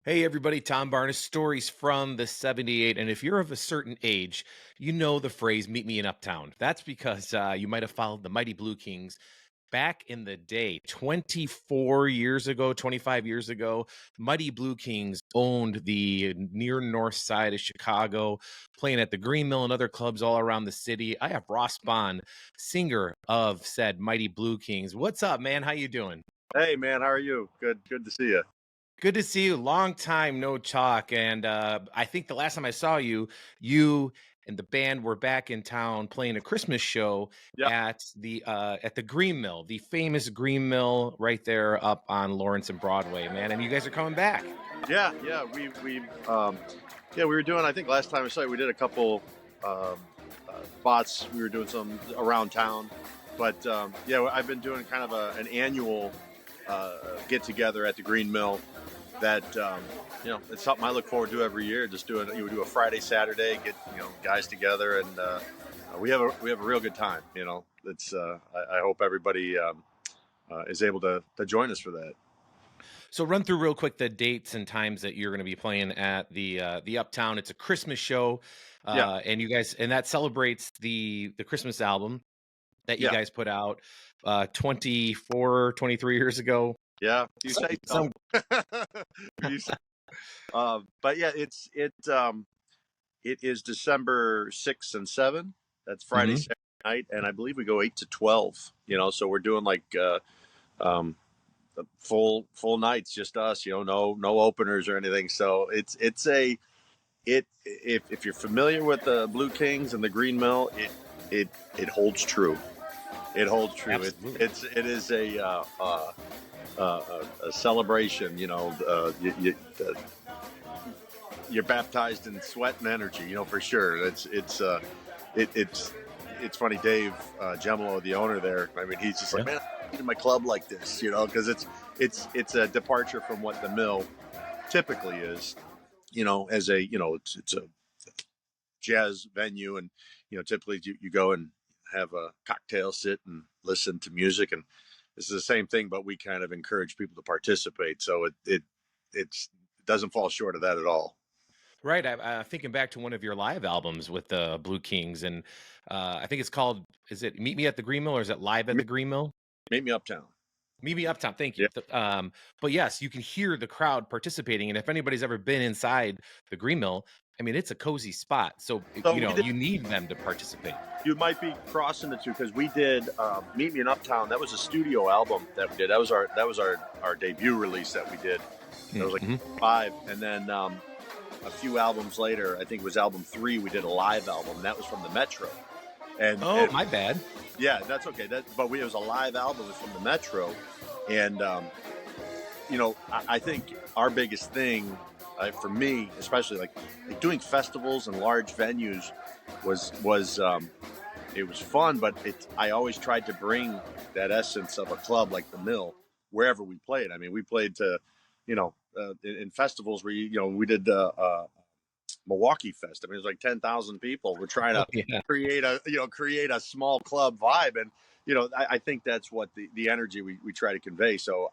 Hey everybody, Tom Barnes, stories from the 78. And if you're of a certain age, you know the phrase meet me in Uptown. That's because you might have followed the Mighty Blue Kings back in the day, 24 years ago, 25 years ago. Mighty Blue Kings owned the near north side of Chicago, playing at the Green Mill and other clubs all around the city. I have Ross Bond, singer of said Mighty Blue Kings. What's up, man? How you doing? Hey man, how are you? Good to see you. Good to see you. Long time no talk. And I think the last time I saw you, you and the band were back in town playing a Christmas show Yeah, at the Green Mill, the famous Green Mill right there up on Lawrence and Broadway, man. And you guys are coming back. yeah. We were doing. I think last time I saw you, we did a couple spots. We were doing some around town, but yeah, I've been doing kind of an annual get together at the Green Mill. That it's something I look forward to every year. Just doing you do a Friday, Saturday, get guys together, and we have a real good time. It's I hope everybody is able to join us for that. So run through real quick the dates and times that you're going to be playing at the Uptown. It's a Christmas show, Yeah, and you guys and that celebrates the Christmas album that you yeah, guys put out 24, 23 years ago. yeah. You Some, say so. some You say, but yeah, it is December 6th and 7th. That's Friday, Mhm. Saturday night, and I believe we go 8 to 12. So we're doing like um, the full nights, just us. No openers or anything. So if you're familiar with the Blue Kings and the Green Mill, it holds true. It holds true. Absolutely. It is a celebration. You're baptized in sweat and energy. For sure. It's funny. Dave Gemolo, the owner there. I mean, he's just Yeah. like, man, I need my club like this. Because it's a departure from what the mill typically is. As a it's a jazz venue, and typically you go and have a cocktail, sit and listen to music, and this is the same thing, but we kind of encourage people to participate. So it doesn't fall short of that at all. Right. Thinking back to one of your live albums with the Blue Kings, and I think it's called. Is it Meet Me at the Green Mill, or is it Live at Meet, the Green Mill? meet me uptown. Meet Me Uptown. Thank you. Yeah. But yes, you can hear the crowd participating, and if anybody's ever been inside the Green Mill, I mean, it's a cozy spot. So So we did. you need them to participate. You might be crossing the two because we did Meet Me in Uptown. That was a studio album that we did. That was our debut release that we did. That was like Mhm. five, and then a few albums later, I think it was album three. We did a live album. That was from the Metro, Oh, and my bad. yeah, that's okay. It was a live album. It was from the Metro, and I think our biggest thing, for me, especially like doing festivals and large venues, was it was fun, but I always tried to bring that essence of a club like the Mill wherever we played. I mean, we played to, in festivals where we did Milwaukee Fest. I mean, it was like 10,000 people. We're trying Oh to yeah. create a small club vibe, and I think that's what the energy we try to convey. So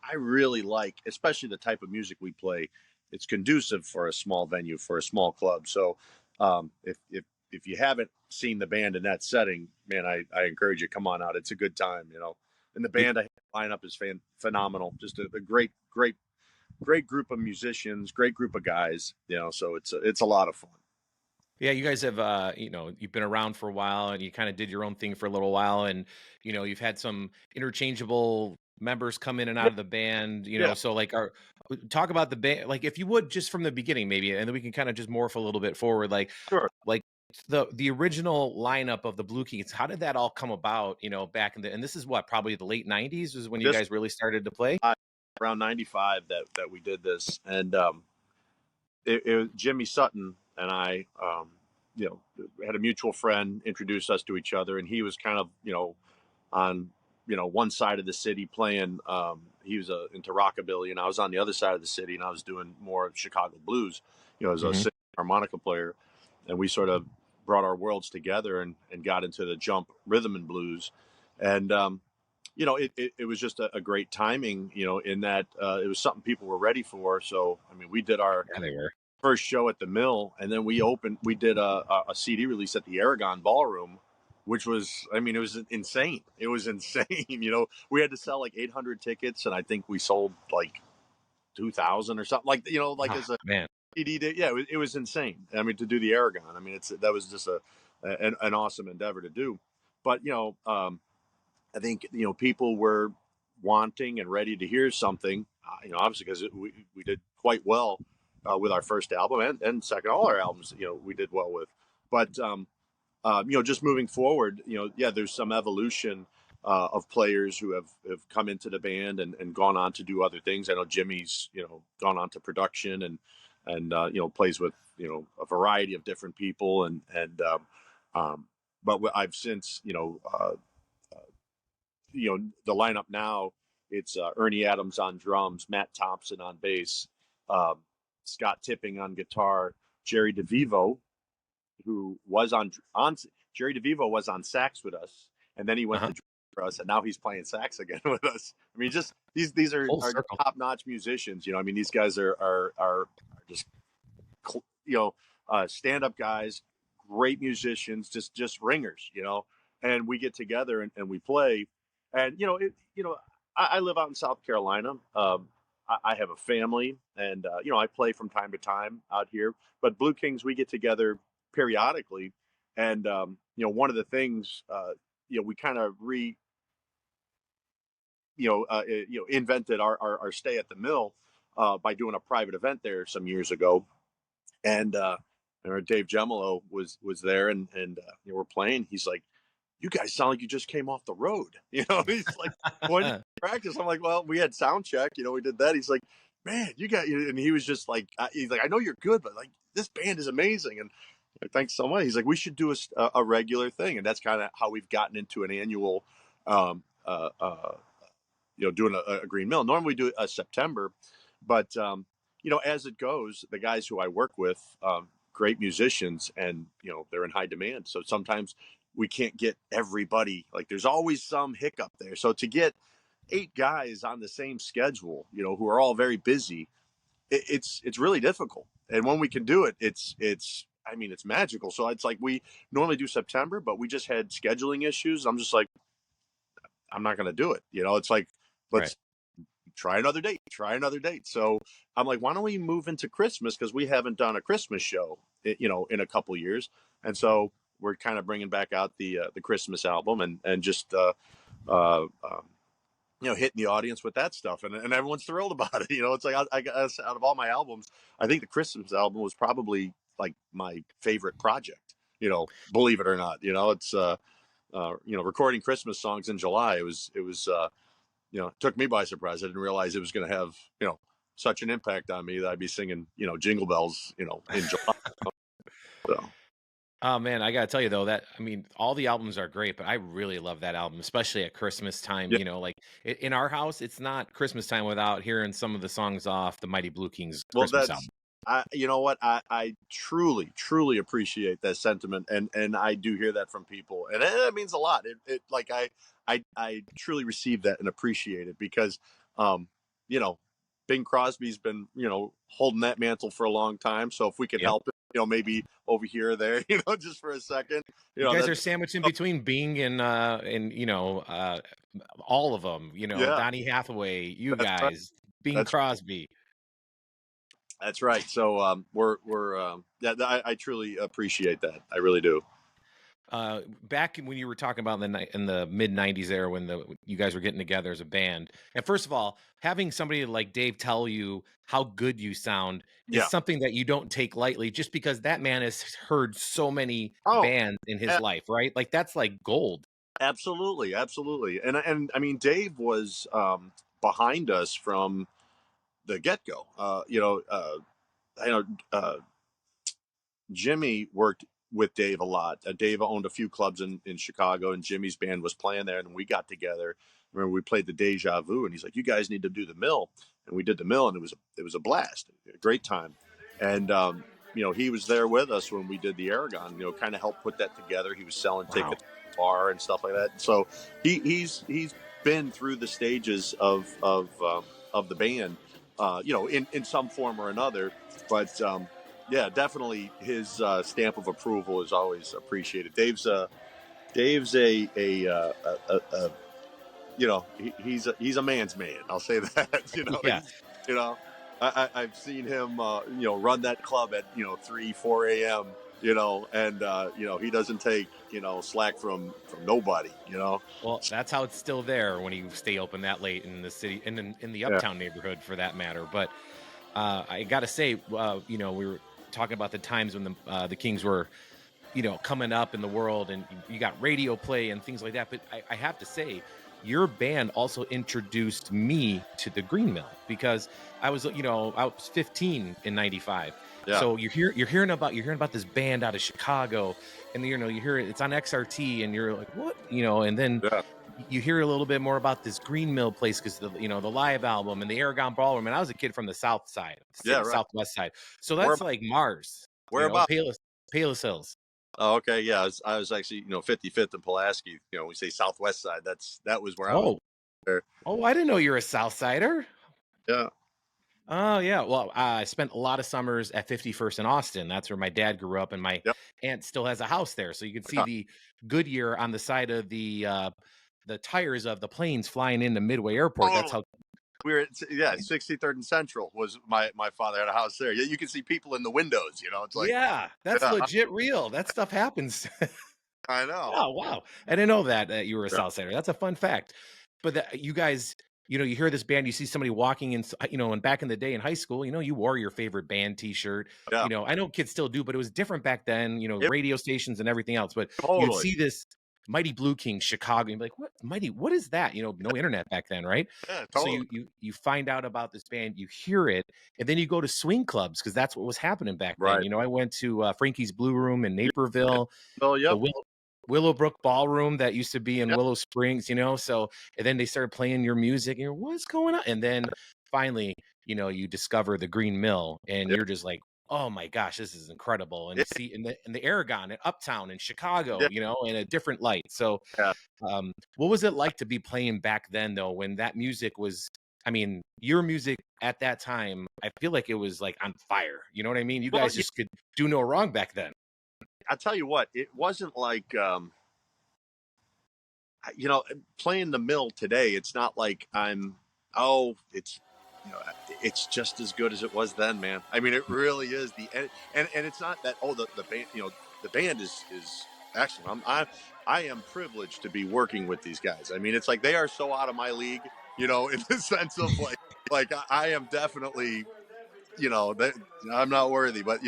I really like, especially the type of music we play. It's conducive for a small venue, for a small club. So if you haven't seen the band in that setting, man, I encourage you, come on out. It's a good time. And the band lineup is phenomenal. Just a great group of musicians, great group of guys. So it's a lot of fun. Yeah, you guys have you've been around for a while and you kind of did your own thing for a little while, and you've had some interchangeable members come in and out Yeah, of the band, yeah, so like our talk about the band, like if you would, just from the beginning maybe, and then we can kind of just morph a little bit forward, sure. like the original lineup of the Blue Kings. How did that all come about, back in the, and this is what, probably the late 90s was when you This guys really started to play? around '95 that we did this, and it was Jimmy Sutton and I, had a mutual friend introduce us to each other, and he was kind of, on, one side of the city playing. He was into rockabilly, and I was on the other side of the city, and I was doing more Chicago blues, as a Hmm. harmonica player, and we sort of brought our worlds together and got into the jump rhythm and blues, and it was just a great timing, in that it was something people were ready for. So, I mean, we did our Yeah, they were. first show at the Mill, and then we did a CD release at the Aragon Ballroom, which was, I mean, it was insane. It was insane. We had to sell like 800 tickets, and I think we sold like 2,000 or something, like Ah, as a man. CD did. Yeah, it was insane. I mean, to do the Aragon, I mean, that was just an awesome endeavor to do. But I think people were wanting and ready to hear something. Obviously because we did quite well with our first album, and second, all our albums we did well with. But just moving forward, yeah, there's some evolution of players who have come into the band and gone on to do other things. I know Jimmy's gone on to production and plays with a variety of different people um, but I've since the lineup now. It's Ernie Adams on drums, Matt Thompson on bass, um, Scott Tipping on guitar, Jerry DeVivo, who was on Jerry DeVivo was on sax with us, and then he went Uh-huh. to for us, and now he's playing sax again with us. I mean, just these are, Full are circle. top notch musicians. I mean, these guys are just you know, stand up guys, great musicians, just ringers, and we get together and we play. And, I live out in South Carolina. I have a family, and, I play from time to time out here. But Blue Kings, we get together periodically. And, one of the things, we kind of invented our stay at the Mill by doing a private event there some years ago. And I remember Dave Gemolo was there, and we're playing. He's like, "You guys sound like you just came off the road." He's like, "When did you practice?" I'm like, "Well, we had sound check. We did that." He's like, "Man, you got," and he was just like, he's like, "I know you're good, but like this band is amazing." And thanks so much. He's like, "We should do a regular thing," and that's kind of how we've gotten into an annual um, uh, uh, doing a Green Mill. Normally we do a September, but as it goes, the guys who I work with, great musicians, and they're in high demand. So sometimes we can't get everybody. Like there's always some hiccup there. So to get 8 guys on the same schedule, who are all very busy, it's really difficult. And when we can do it, it's I mean it's magical. So it's like we normally do September, but we just had scheduling issues. I'm just like, I'm not going to do it. It's like, Right. let's try another date, try another date. So I'm like, why don't we move into Christmas? Because we haven't done a Christmas show, in a couple years. And so we're kind of bringing back out the Christmas album and just, uh, um, hitting the audience with that stuff. And everyone's thrilled about it. It's like, I guess out of all my albums, I think the Christmas album was probably like my favorite project, believe it or not. It's, recording Christmas songs in July. It took me by surprise. I didn't realize it was going to have, such an impact on me that I'd be singing, Jingle Bells, in July. So, Oh man, I gotta tell you though that I mean, all the albums are great, but I really love that album, especially at Christmas time. yeah. Like in our house, it's not Christmas time without hearing some of the songs off the Mighty Blue Kings Well, Christmas album. you know what? I truly, truly appreciate that sentiment. And I do hear that from people. And it means a lot. Like, I truly receive that and appreciate it because, um, you know, Bing Crosby's been, holding that mantle for a long time. So if we could Yep. help it, maybe over here or there, just for a second, You guys are that's, sandwiched in between Bing and all of them. yeah, Donny Hathaway, you that's right. guys, Bing That's Crosby. That's right. So we're yeah. I truly appreciate that. I really do. Back when you were talking about in the mid '90s era when you guys were getting together as a band, and first of all, having somebody like Dave tell you how good you sound is Yeah. something that you don't take lightly, just because that man has heard so many Oh, bands in his a- life, right? Like that's like gold. absolutely, absolutely. And I mean, Dave was behind us from the get go. I know Jimmy worked with Dave a lot. Dave owned a few clubs in Chicago, and Jimmy's band was playing there. And we got together. Remember, we played the Deja Vu, and he's like, "You guys need to do the Mill," and we did the Mill, and it was a blast, a great time. And he was there with us when we did the Aragon. Kind of helped put that together. He was selling Wow. tickets at the bar and stuff like that. So he's been through the stages of the band, in some form or another. But yeah, definitely his stamp of approval is always appreciated. Dave's he's a man's man. I'll say that. Yeah. You know, I've seen him, run that club at 3, 4 a.m. And he doesn't take slack from nobody. Well, that's how it's still there when you stay open that late in the city and in the Yeah, uptown neighborhood for that matter. But I got to say, we were talking about the times when the Kings were, coming up in the world and you got radio play and things like that. But I have to say, your band also introduced me to the Green Mill because I was 15 in 95. yeah, So you're hearing about this band out of Chicago and you hear it's on XRT and you're like, what? And then yeah, you hear a little bit more about this Green Mill place because the live album and the Aragon Ballroom. And I was a kid from the South side of the yeah. city, Right. Southwest side. So Where that's like Mars, where about? Palos Hills. Oh, okay. Yeah, I was actually 55th and Pulaski. We say Southwest side. That was where I was Oh, there. oh, I didn't know you're a South Sider. Yeah. Oh, yeah. Well, I spent a lot of summers at 51st in Austin. That's where my dad grew up, and my Yep. aunt still has a house there. So you can see Yeah. the Goodyear on the side of the tires of the planes flying into Midway Airport. That's Totally. how. We were yeah, 63rd and Central was my father had a house there. Yeah, you can see people in the windows. It's like, Yeah, that's yeah, legit real. That stuff happens. I know. Oh, wow. I didn't know that you were a Yeah, South Sider. That's a fun fact. But you guys, you hear this band, you see somebody walking in, and back in the day in high school, you wore your favorite band t-shirt. yeah. I know kids still do, but it was different back then, It, radio stations and everything else. But you'd totally. see this Mighty Blue King Chicago and be like, what is that? No internet back then, right? Yeah, So totally. you find out about this band, you hear it, and then you go to swing clubs because that's what was happening back then. Right. I went to Frankie's Blue Room in Yep. Naperville, Oh, the yep. Willowbrook Ballroom that used to be in Yep. Willow Springs, so and then they started playing your music and you're, what's going on? And then finally, you discover the Green Mill and Yep. you're just like, oh my gosh, this is incredible. And Yeah. to see in the Aragon and Uptown in Chicago, Yeah. in a different light. So Yeah. what was it like to be playing back then though, when that music was your music at that time, I feel like it was like on fire. You know what I mean? You Well, guys just could do no wrong back then. I tell you what, it wasn't like you know, playing the mill today. It's not like it's you know, it's just as good as it was then, man. I mean, it really is. And it's not that the band, the band is excellent. I am privileged to be working with these guys. I mean, it's like they are so out of my league, in the sense of like I am definitely, that I'm not worthy, but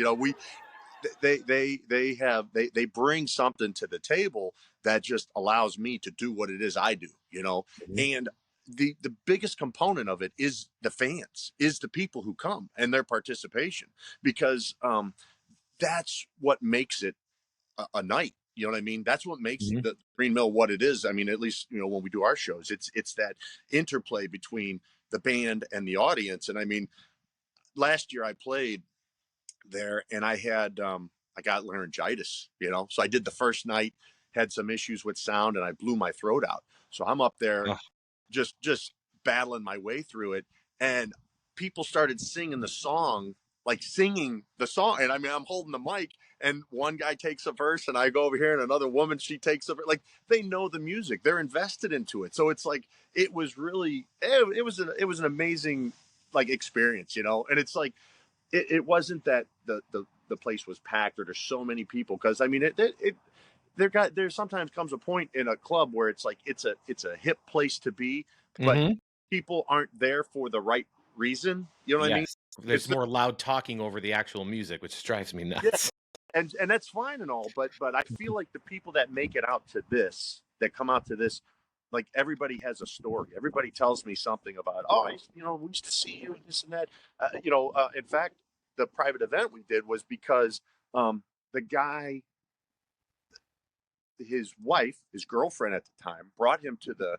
they bring something to the table that just allows me to do what it is I do, Mhm. and the biggest component of it is the fans, is the people who come and their participation, because that's what makes it a night. You know what I mean? That's what makes Mhm. the Green Mill what it is. I mean, at least when we do our shows, it's that interplay between the band and the audience. And I mean, last year I played there, and I got laryngitis, so I did the first night, had some issues with sound, and I blew my throat out. So I'm up there Ugh. just battling my way through it, and people started singing the song, and I mean, I'm holding the mic, and one guy takes a verse, and I go over here, and another woman, she takes a verse. Like, they know the music, they're invested into it, so it's like it was really it was an amazing like experience, and it's like it wasn't that the place was packed or there's so many people, because I mean there sometimes comes a point in a club where it's like it's a hip place to be, but Mhm. people aren't there for the right reason. You know what I mean? Yes. It's There's more loud talking over the actual music, which drives me Yeah, nuts. and that's fine and all, but I feel like the people that make it out to this, that come out to this, like, everybody has a story. Everybody tells me something about, oh, we used to see you and this and that. In fact, the private event we did was because the guy, his wife, his girlfriend at the time, brought him to the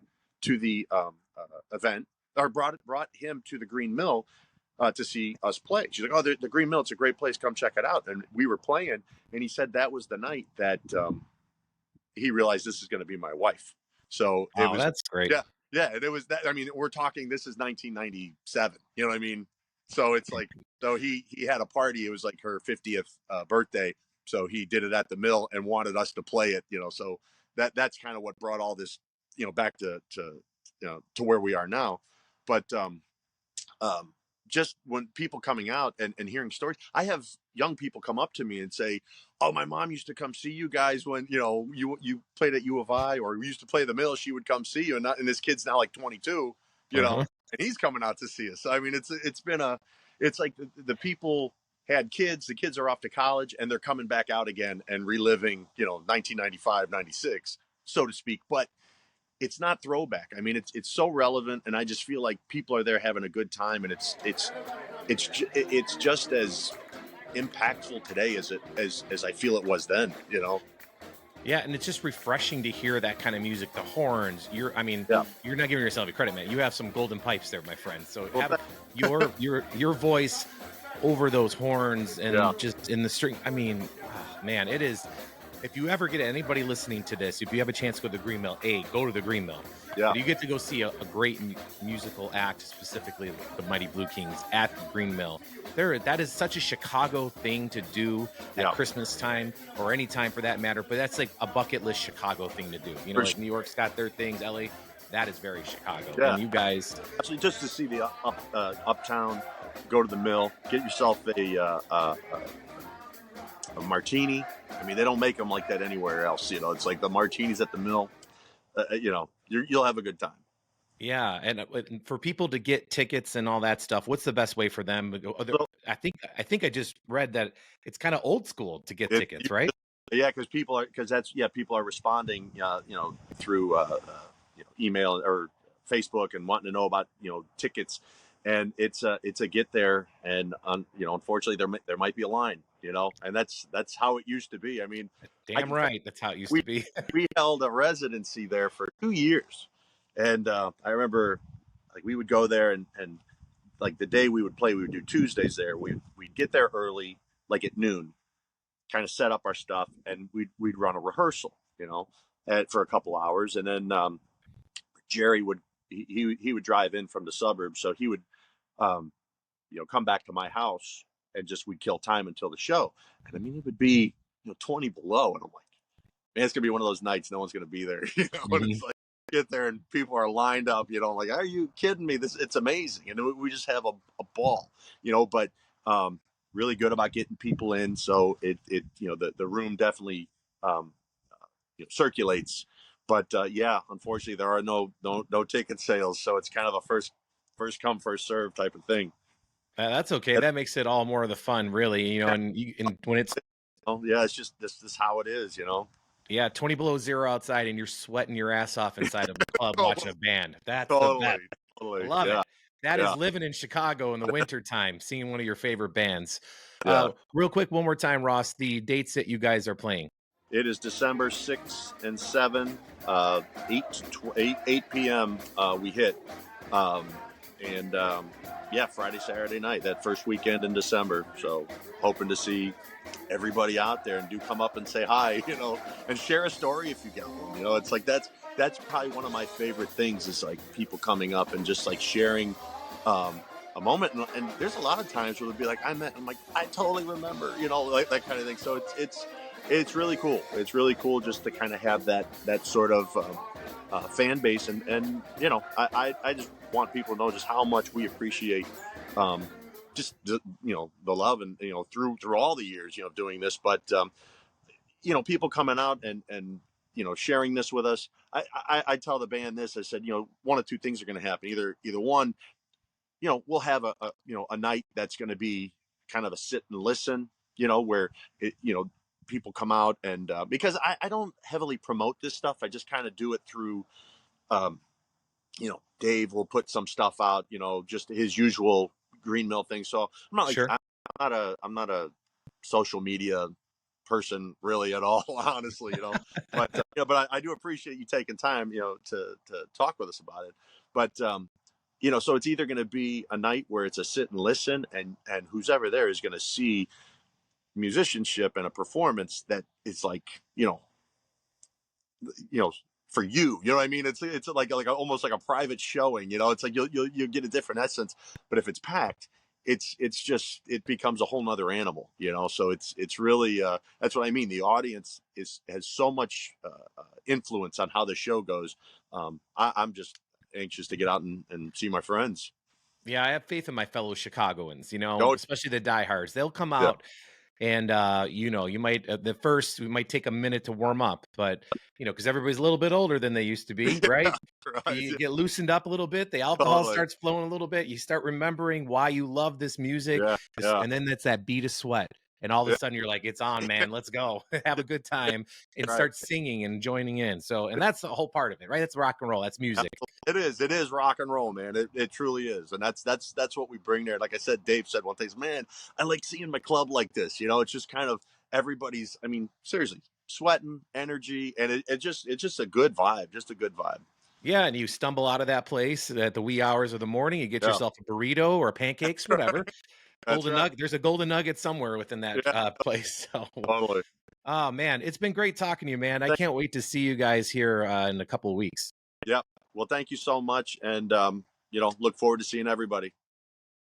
event, or brought him to the Green Mill to see us play. She's like, "Oh, the Green Mill, it's a great place. Come check it out." And we were playing, and he said that was the night that he realized this is going to be my wife. So it Wow, was, that's great. yeah. Yeah, and it was that. I mean, we're talking. This is 1997. You know what I mean? So it's like, so he had a party. It was like her 50th birthday. So he did it at the mill and wanted us to play it. So that's kind of what brought all this, back to to where we are now. But um, just when people coming out and hearing stories, I have young people come up to me and say, "Oh, my mom used to come see you guys when you played at U of I, or we used to play the mill. She would come see you, and this kid's now like 22, Uh-huh. and he's coming out to see us. So, I mean, it's like the people had kids, the kids are off to college, and they're coming back out again and reliving 1995, 96, so to speak, but it's not throwback. I mean, it's so relevant, and I just feel like people are there having a good time, and it's just as impactful today as I feel it was then. Yeah, and it's just refreshing to hear that kind of music, the horns. I mean, Yeah. you're not giving yourself a credit, man. You have some golden pipes there, my friend. So Well, have your voice over those horns yeah. and just in the string. I mean, man, it is. If you ever get anybody listening to this, if you have a chance to go to the Green Mill, go to the Green Mill. Yeah. But you get to go see a great musical act, specifically the Mighty Blue Kings at the Green Mill. That is such a Chicago thing to do at Yeah. Christmas time or any time for that matter. But that's like a bucket list Chicago thing to do. For Like sure. New York's got their things, LA, that is very Chicago. Yeah. And you guys, Actually, just to see the uptown, go to the mill, get yourself a martini. I mean, they don't make them like that anywhere else. It's like the martinis at the mill. You'll have a good time. yeah, and for people to get tickets and all that stuff, what's the best way for them to go? So I think I just read that it's kind of old school to get it, tickets, right? yeah, people are responding, through email or Facebook and wanting to know about tickets, and it's a get there, and unfortunately there might be a line, and that's how it used to be. I mean, I Damn can tell right, that's how it used we to be. we held a residency there for 2 years, and I remember like we would go there and like the day we would play, we would do Tuesdays there. We'd get there early, like at noon, kind of set up our stuff, and we'd run a rehearsal, for a couple hours, and then Jerry would he would drive in from the suburbs, so he would um, come back to my house, and just we'd kill time until the show. And I mean, it would be 20 below, and I'm like, man, it's gonna be one of those nights no one's gonna be there, and Mhm. it's like get there and people are lined up, like, are you kidding me? It's amazing, and we just have a ball, but um, really good about getting people in, so the room definitely um, circulates. But yeah, unfortunately, there are no ticket sales, so it's kind of a first come first serve type of thing. That's okay. That makes it all more of the fun, really. And when it's Yeah, it's just this is how it is. yeah, 20 below zero outside and you're sweating your ass off inside of the club watching a band. That's the Totally, best. I totally, love yeah, it. That is yeah, living in Chicago in the winter time, seeing one of your favorite bands. yeah. Real quick, one more time, Ross, the dates that you guys are playing. It is December 6th and 7th, 8 p.m. We hit. Um, and yeah, Friday, Saturday night, that first weekend in December. So hoping to see everybody out there, and do come up and say hi, and share a story if you get one. It's like that's probably one of my favorite things, is like people coming up and just like sharing um, a moment. And there's a lot of times where they'll be like, I'm like, I totally remember, like that kind of thing. So it's really cool. It's really cool just to kind of have that sort of fan base, and I just want people to know just how much we appreciate um, just the love, and through all the years doing this. But people coming out and sharing this with us. I tell the band this. I said, one of two things are going to happen. Either one, we'll have a night that's going to be kind of a sit and listen, where people come out, and because I don't heavily promote this stuff, I just kind of do it through um, Dave will put some stuff out, just his usual Green Mill thing. So Sure. I'm not a social media person really at all, honestly, but I do appreciate you taking time, to talk with us about it. But so it's either going to be a night where it's a sit and listen, and who's ever there is going to see musicianship and a performance that is like, you know, for you. You know what I mean? It's like almost like a private showing. You know, it's like you'll get a different essence. But if it's packed, it's just it becomes a whole nother animal. You know, so it's really that's what I mean. The audience is has so much influence on how the show goes. I'm just anxious to get out and see my friends. Yeah, I have faith in my fellow Chicagoans, Oh especially the diehards. They'll come yeah, out and you might the first we might take a minute to warm up, but because everybody's a little bit older than they used to be, yeah, right? right, You yeah, get loosened up a little bit, the alcohol totally, starts flowing a little bit, you start remembering why you love this music, yeah, yeah, and then that's that beat of sweat. And all of a yeah, sudden you're like, it's on, man, let's go. Have a good time and right. start singing and joining in. So, and that's the whole part of it, right? That's rock and roll, that's music. It is rock and roll, man. It truly is, and that's what we bring there. Like I said, Dave said one thing, man, I like seeing my club like this. You know, it's just kind of everybody's. I mean, seriously, sweating, energy, and it's just a good vibe, just a good vibe. Yeah, and you stumble out of that place at the wee hours of the morning, you get Yeah, yourself a burrito or pancakes, whatever. that's right. There's a golden nugget somewhere within that, Yeah, place, so totally. oh, man, it's been great talking to you, man. I Thank- can't wait to see you guys here, in a couple of weeks. yeah. Well, thank you so much, and look forward to seeing everybody.